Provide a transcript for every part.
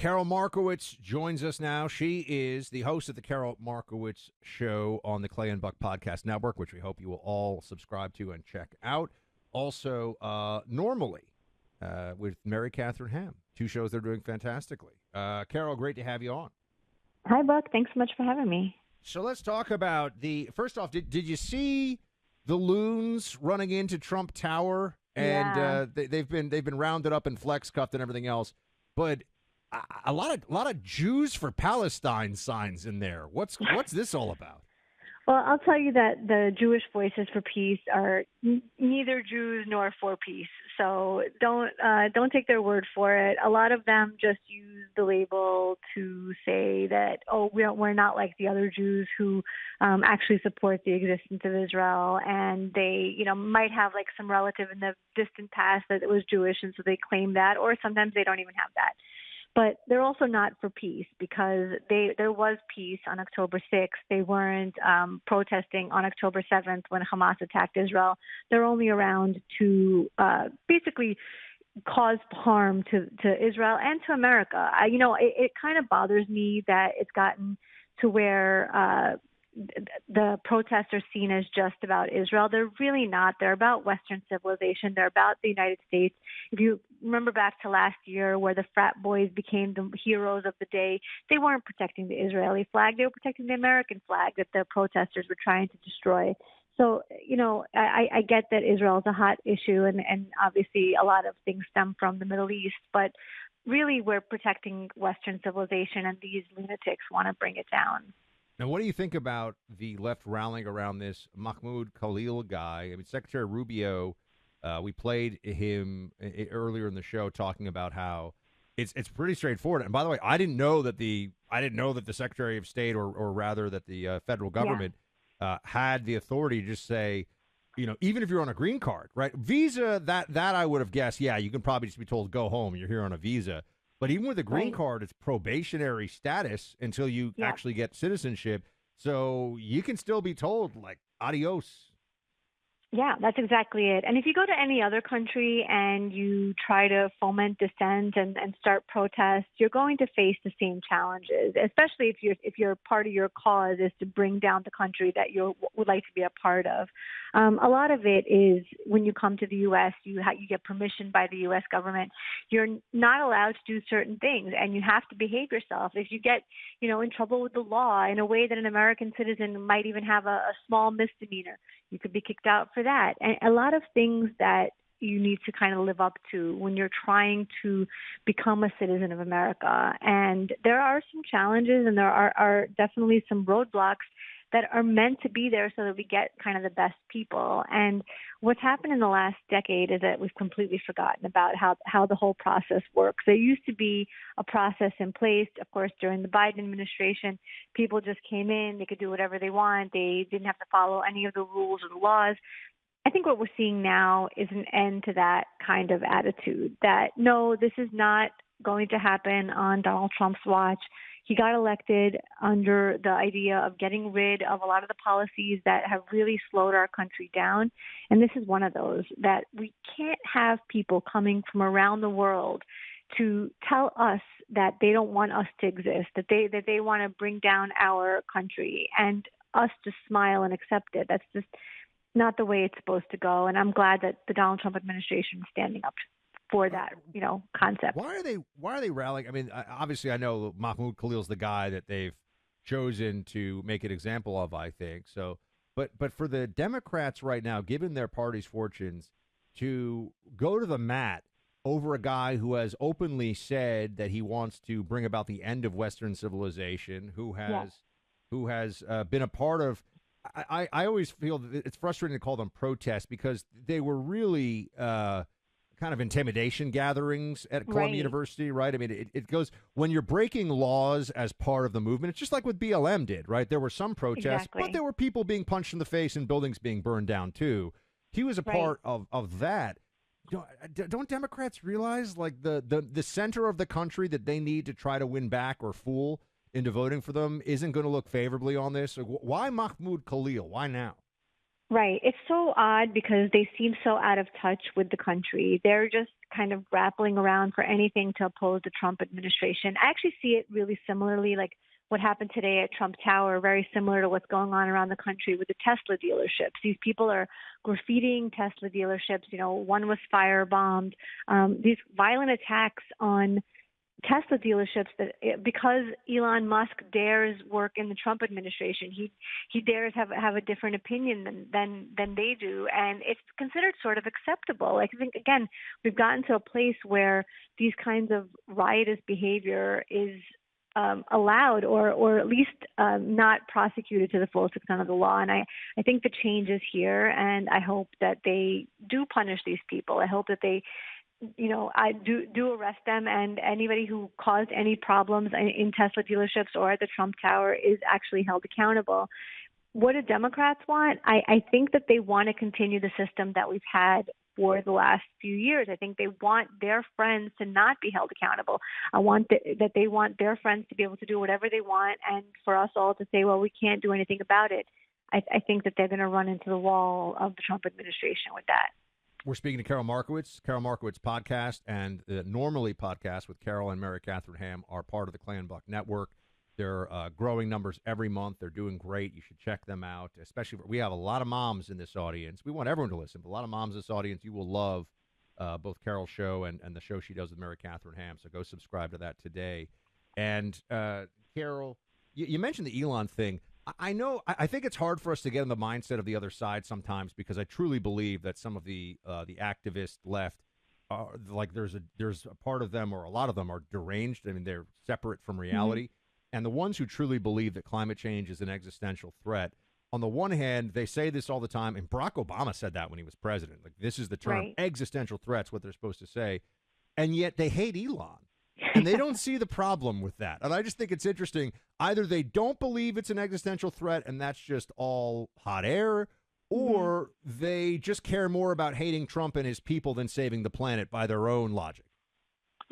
Karol Markowicz joins us now. She is the host of the Karol Markowicz Show on the Clay and Buck Podcast Network, which we hope you will all subscribe to and check out. Also, Normally, with Mary Catherine Ham. Two shows they're doing fantastically. Karol, great to have you on. Hi, Buck. Thanks so much for having me. So let's talk about first off, did you see the loons running into Trump Tower? And Yeah. they've been rounded up and flex cuffed and everything else. But a lot of Jews for Palestine signs in there. What's this all about? Well, I'll tell you that the Jewish Voices for Peace are neither Jews nor for peace. So don't take their word for it. A lot of them just use the label to say that, oh, we're not like the other Jews who actually support the existence of Israel, and they might have like some relative in the distant past that was Jewish, and so they claim that, or sometimes they don't even have that. But they're also not for peace because there was peace on October 6th. They weren't protesting on October 7th when Hamas attacked Israel. They're only around to basically cause harm to Israel and to America. It kind of bothers me that it's gotten to where the protests are seen as just about Israel. They're really not. They're about Western civilization. They're about the United States. If you remember back to last year where the frat boys became the heroes of the day, they weren't protecting the Israeli flag. They were protecting the American flag that the protesters were trying to destroy. So, I get that Israel is a hot issue, and obviously a lot of things stem from the Middle East, but really we're protecting Western civilization, and these lunatics want to bring it down. Now, what do you think about the left rallying around this Mahmoud Khalil guy? I mean, Secretary Rubio, we played him earlier in the show talking about how it's pretty straightforward. And by the way, I didn't know that the Secretary of State, or rather that the federal government had the authority to just say, even if you're on a green card, right? Visa, that I would have guessed, yeah, you can probably just be told, go home, you're here on a visa. But even with a green card, it's probationary status until you actually get citizenship. So you can still be told, like, adios. Yeah, that's exactly it. And if you go to any other country and you try to foment dissent and start protests, you're going to face the same challenges, especially if you're part of your cause is to bring down the country that you would like to be a part of. A lot of it is when you come to the U.S., you get permission by the U.S. government. You're not allowed to do certain things, and you have to behave yourself. If you get in trouble with the law in a way that an American citizen might even have a small misdemeanor, you could be kicked out for that. And a lot of things that you need to kind of live up to when you're trying to become a citizen of America. And there are some challenges, and there are definitely some roadblocks that are meant to be there so that we get kind of the best people. And what's happened in the last decade is that we've completely forgotten about how the whole process works. There used to be a process in place. Of course, during the Biden administration, people just came in, they could do whatever they want. They didn't have to follow any of the rules or the laws. I think what we're seeing now is an end to that kind of attitude that, no, this is not going to happen on Donald Trump's watch. He got elected under the idea of getting rid of a lot of the policies that have really slowed our country down. And this is one of those, that we can't have people coming from around the world to tell us that they don't want us to exist, that they want to bring down our country, and us to smile and accept it. That's just not the way it's supposed to go. And I'm glad that the Donald Trump administration is standing up for that, concept. Why are they rallying? I mean, obviously, I know Mahmoud Khalil's the guy that they've chosen to make an example of, I think. So, but for the Democrats right now, given their party's fortunes, to go to the mat over a guy who has openly said that he wants to bring about the end of Western civilization, who has been a part of. I always feel that it's frustrating to call them protests because they were really kind of intimidation gatherings at Columbia University, right? I mean, it goes when you're breaking laws as part of the movement. It's just like what BLM did, right? There were some protests, but there were people being punched in the face and buildings being burned down too. He was a part of that. Don't Democrats realize, like, the center of the country that they need to try to win back or fool into voting for them isn't going to look favorably on this? Why Mahmoud Khalil? Why now? Right. It's so odd because they seem so out of touch with the country. They're just kind of grappling around for anything to oppose the Trump administration. I actually see it really similarly, like what happened today at Trump Tower, very similar to what's going on around the country with the Tesla dealerships. These people are graffitiing Tesla dealerships. You know, one was firebombed. These violent attacks on Tesla dealerships because Elon Musk dares work in the Trump administration, he dares have a different opinion than they do, and it's considered sort of acceptable. I think again we've gotten to a place where these kinds of riotous behavior is allowed or at least not prosecuted to the fullest extent of the law. And I think the change is here, and I hope that they do punish these people. I hope that they I do arrest them, and anybody who caused any problems in Tesla dealerships or at the Trump Tower is actually held accountable. What do Democrats want? I think that they want to continue the system that we've had for the last few years. I think they want their friends to not be held accountable. I want that they want their friends to be able to do whatever they want, and for us all to say, well, we can't do anything about it. I think that they're going to run into the wall of the Trump administration with that. We're speaking to Karol Markowicz. Karol Markowicz podcast and the Normally podcast with Karol and Mary Catherine Ham are part of the Clan Buck Network. They're growing numbers every month. They're doing great. You should check them out, especially we have a lot of moms in this audience. We want everyone to listen, but a lot of moms in this audience. You will love both Karol's show and the show she does with Mary Catherine Ham, so go subscribe to that today. And, Karol, you mentioned the Elon thing. I know. I think it's hard for us to get in the mindset of the other side sometimes because I truly believe that some of the activist left are like there's a part of them or a lot of them are deranged. I mean, they're separate from reality. Mm-hmm. And the ones who truly believe that climate change is an existential threat, on the one hand, they say this all the time, and Barack Obama said that when he was president. Like, this is the term, right. Existential threats, what they're supposed to say, and yet they hate Elon. And they don't see the problem with that. And I just think it's interesting. Either they don't believe it's an existential threat and that's just all hot air, or they just care more about hating Trump and his people than saving the planet by their own logic.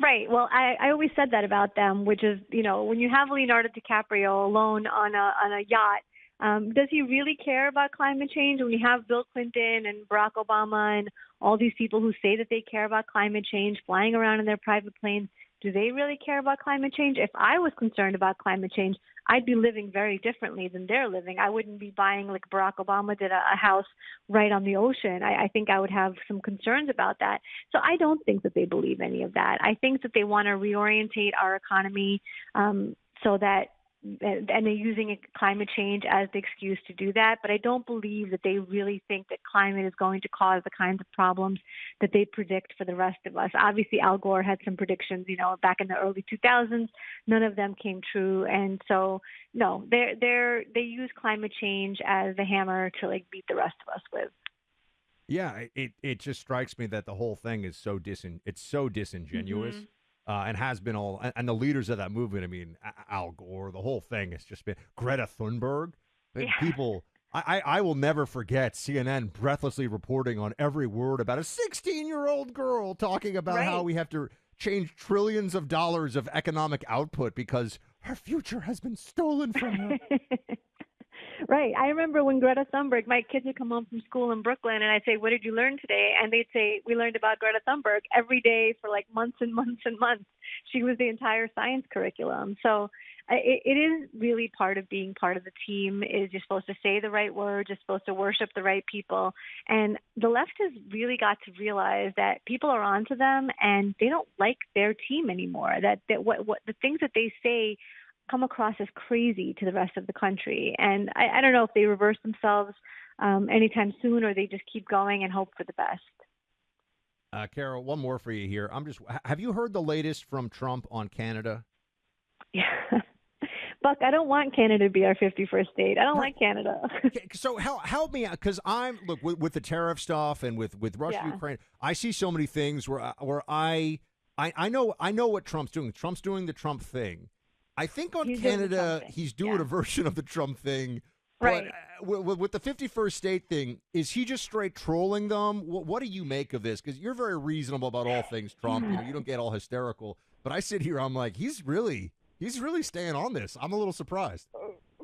Right. Well, I always said that about them, which is, when you have Leonardo DiCaprio alone on a yacht, does he really care about climate change? When you have Bill Clinton and Barack Obama and all these people who say that they care about climate change flying around in their private planes, do they really care about climate change? If I was concerned about climate change, I'd be living very differently than they're living. I wouldn't be buying, like Barack Obama did, a house right on the ocean. I think I would have some concerns about that. So I don't think that they believe any of that. I think that they want to reorientate our economy so that, and they're using climate change as the excuse to do that. But I don't believe that they really think that climate is going to cause the kinds of problems that they predict for the rest of us. Obviously, Al Gore had some predictions, back in the early 2000s. None of them came true. And so, no, they use climate change as the hammer to beat the rest of us with. Yeah, it just strikes me that the whole thing is so disingenuous. Mm-hmm. And has been all, and the leaders of that movement, I mean, Al Gore, the whole thing has just been Greta Thunberg. Yeah. People, I will never forget CNN breathlessly reporting on every word about a 16-year-old girl talking about how we have to change trillions of dollars of economic output because her future has been stolen from her. Right. I remember when Greta Thunberg, my kids would come home from school in Brooklyn and I'd say, what did you learn today? And they'd say, we learned about Greta Thunberg every day for months and months and months. She was the entire science curriculum. So it is really part of being part of the team is you're supposed to say the right words, you're supposed to worship the right people. And the left has really got to realize that people are onto them and they don't like their team anymore, that what the things that they say come across as crazy to the rest of the country. And I don't know if they reverse themselves anytime soon or they just keep going and hope for the best. Karol, one more for you here. Have you heard the latest from Trump on Canada? Yeah. Buck, I don't want Canada to be our 51st state. I don't like Canada. So help me out, because look, with the tariff stuff and with Russia, Ukraine, I see so many things where I know what Trump's doing. Trump's doing the Trump thing. I think on Canada, he's doing a version of the Trump thing. Right. But with the 51st state thing, is he just straight trolling them? What do you make of this? Because you're very reasonable about all things Trump. You don't get all hysterical. But I sit here, I'm like, he's really staying on this. I'm a little surprised.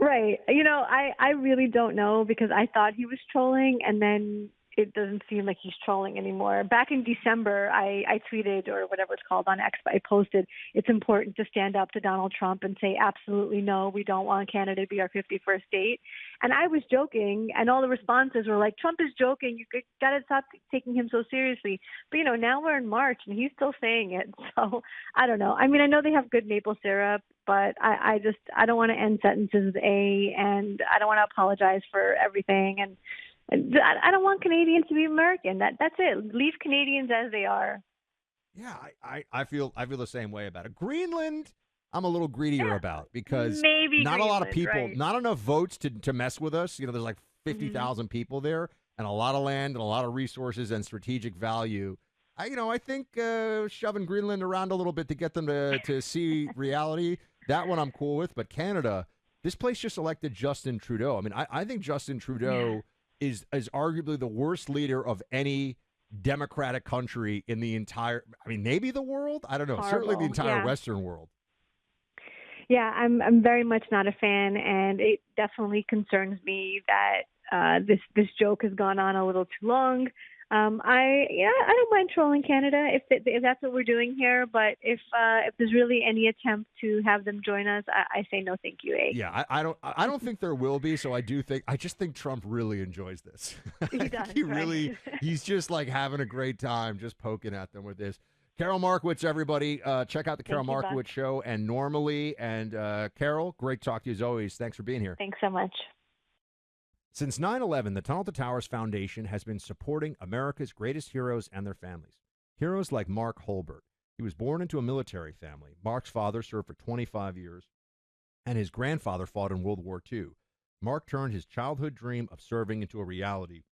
Right. I really don't know because I thought he was trolling, and then it doesn't seem like he's trolling anymore. Back in December, I tweeted, or whatever it's called on X, but I posted, it's important to stand up to Donald Trump and say, absolutely no, we don't want Canada to be our 51st state. And I was joking, and all the responses were like, Trump is joking. You got to stop taking him so seriously. But, now we're in March, and he's still saying it. So I don't know. I mean, I know they have good maple syrup, but I don't want to end sentences with A, and I don't want to apologize for everything. And I don't want Canadians to be American. That's it. Leave Canadians as they are. Yeah, I feel the same way about it. Greenland, I'm a little greedier about because maybe not Greenland, a lot of people, right. not enough votes to mess with us. There's like 50,000 people there, and a lot of land and a lot of resources and strategic value. I think shoving Greenland around a little bit to get them to see reality, that one I'm cool with. But Canada, this place just elected Justin Trudeau. I mean, I think Justin Trudeau is arguably the worst leader of any democratic country in the entire, maybe the world. I don't know. Horrible. Certainly the entire Western world. Yeah, I'm very much not a fan, and it definitely concerns me that this joke has gone on a little too long. I don't mind trolling Canada if that's what we're doing here, but if there's really any attempt to have them join us, I say no, thank you. Yeah, I don't think there will be. So I just think Trump really enjoys this. He does. He's just like having a great time, just poking at them with this. Karol Markowicz, everybody, check out the Karol Markowicz Show and Normally. And Karol, great talk to you as always. Thanks for being here. Thanks so much. Since 9/11, the Tunnel to Towers Foundation has been supporting America's greatest heroes and their families. Heroes like Mark Holbert. He was born into a military family. Mark's father served for 25 years, and his grandfather fought in World War II. Mark turned his childhood dream of serving into a reality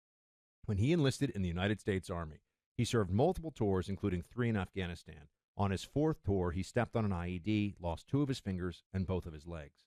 when he enlisted in the United States Army. He served multiple tours, including 3 in Afghanistan. On his 4th tour, he stepped on an IED, lost 2 of his fingers and both of his legs.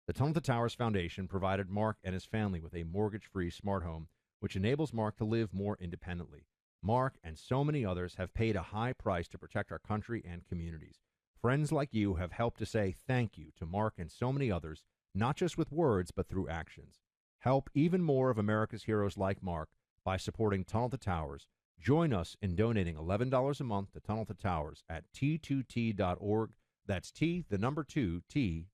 The Tunnel to Towers Foundation provided Mark and his family with a mortgage-free smart home, which enables Mark to live more independently. Mark and so many others have paid a high price to protect our country and communities. Friends like you have helped to say thank you to Mark and so many others, not just with words, but through actions. Help even more of America's heroes like Mark by supporting Tunnel to Towers. Join us in donating $11 a month to Tunnel to Towers at t2t.org. That's T, the number 2, T.org.